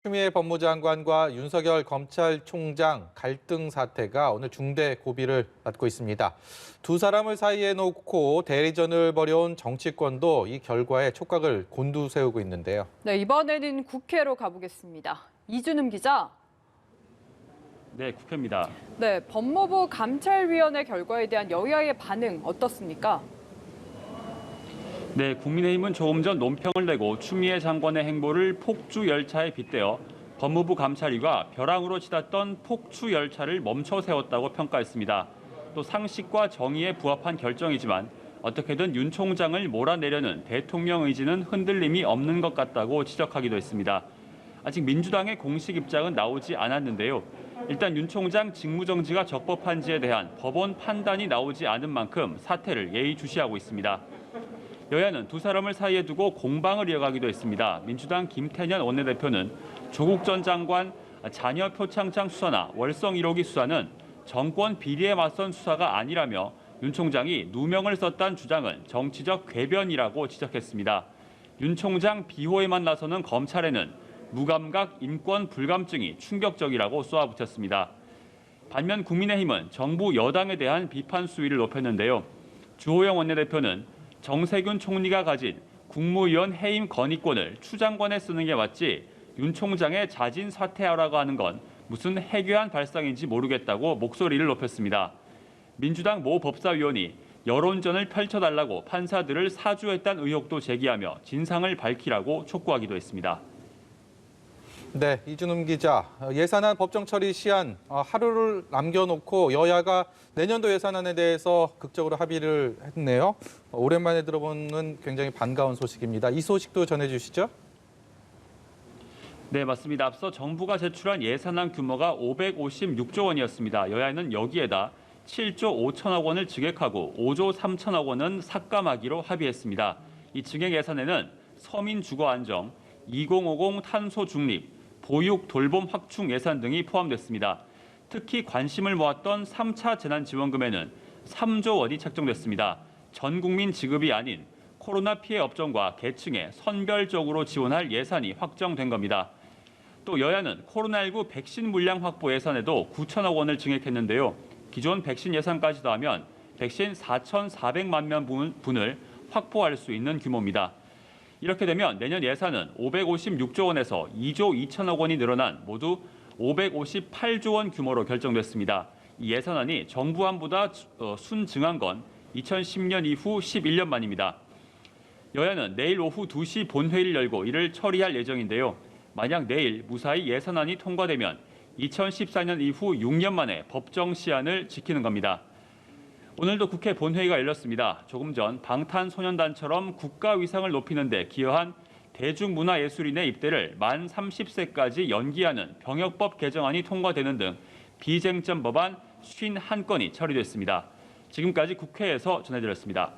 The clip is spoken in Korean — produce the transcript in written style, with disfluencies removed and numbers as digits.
추미애 법무장관과 윤석열 검찰총장 갈등 사태가 오늘 중대 고비를 맞고 있습니다. 두 사람을 사이에 놓고 대리전을 벌여온 정치권도 이 결과에 촉각을 곤두세우고 있는데요. 네, 이번에는 국회로 가보겠습니다. 이준음 기자. 네, 국회입니다. 네, 법무부 감찰위원회 결과에 대한 여야의 반응 어떻습니까? 네, 국민의힘은 조금 전 논평을 내고 추미애 장관의 행보를 폭주 열차에 빗대어 법무부 감찰위가 벼랑으로 치닫던 폭주 열차를 멈춰 세웠다고 평가했습니다. 또 상식과 정의에 부합한 결정이지만 어떻게든 윤 총장을 몰아내려는 대통령 의지는 흔들림이 없는 것 같다고 지적하기도 했습니다. 아직 민주당의 공식 입장은 나오지 않았는데요. 일단 윤 총장 직무정지가 적법한지에 대한 법원 판단이 나오지 않은 만큼 사태를 예의주시하고 있습니다. 여야는 두 사람을 사이에 두고 공방을 이어가기도 했습니다. 민주당 김태년 원내대표는 조국 전 장관 자녀 표창장 수사나 월성 1호기 수사는 정권 비리에 맞선 수사가 아니라며 윤 총장이 누명을 썼다는 주장은 정치적 궤변이라고 지적했습니다. 윤 총장 비호에만 나서는 검찰에는 무감각 인권 불감증이 충격적이라고 쏘아붙였습니다. 반면 국민의힘은 정부 여당에 대한 비판 수위를 높였는데요. 주호영 원내대표는 정세균 총리가 가진 국무위원 해임 건의권을 추 장관에 쓰는 게 맞지 윤 총장의 자진 사퇴하라고 하는 건 무슨 해괴한 발상인지 모르겠다고 목소리를 높였습니다. 민주당 모 법사위원이 여론전을 펼쳐달라고 판사들을 사주했다는 의혹도 제기하며 진상을 밝히라고 촉구하기도 했습니다. 네, 이준음 기자. 예산안 법정 처리 시한 하루를 남겨놓고 여야가 내년도 예산안에 대해서 극적으로 합의를 했네요. 오랜만에 들어보는 굉장히 반가운 소식입니다. 이 소식도 전해주시죠. 네, 맞습니다. 앞서 정부가 제출한 예산안 규모가 556조 원이었습니다. 여야는 여기에다 7조 5천억 원을 증액하고 5조 3천억 원은 삭감하기로 합의했습니다. 이 증액 예산에는 서민 주거 안정, 2050 탄소 중립, 보육 돌봄 확충 예산 등이 포함됐습니다. 특히 관심을 모았던 3차 재난지원금에는 3조 원이 책정됐습니다. 전 국민 지급이 아닌 코로나 피해 업종과 계층에 선별적으로 지원할 예산이 확정된 겁니다. 또 여야는 코로나19 백신 물량 확보 예산에도 9천억 원을 증액했는데요. 기존 백신 예산까지 더하면 백신 4,400만 명분을 확보할 수 있는 규모입니다. 이렇게 되면 내년 예산은 556조 원에서 2조 2천억 원이 늘어난 모두 558조 원 규모로 결정됐습니다. 이 예산안이 정부안보다 순증한 건 2010년 이후 11년 만입니다. 여야는 내일 오후 2시 본회의를 열고 이를 처리할 예정인데요. 만약 내일 무사히 예산안이 통과되면 2014년 이후 6년 만에 법정 시한을 지키는 겁니다. 오늘도 국회 본회의가 열렸습니다. 조금 전 방탄소년단처럼 국가 위상을 높이는 데 기여한 대중문화예술인의 입대를 만 30세까지 연기하는 병역법 개정안이 통과되는 등 비쟁점 법안 51건이 처리됐습니다. 지금까지 국회에서 전해드렸습니다.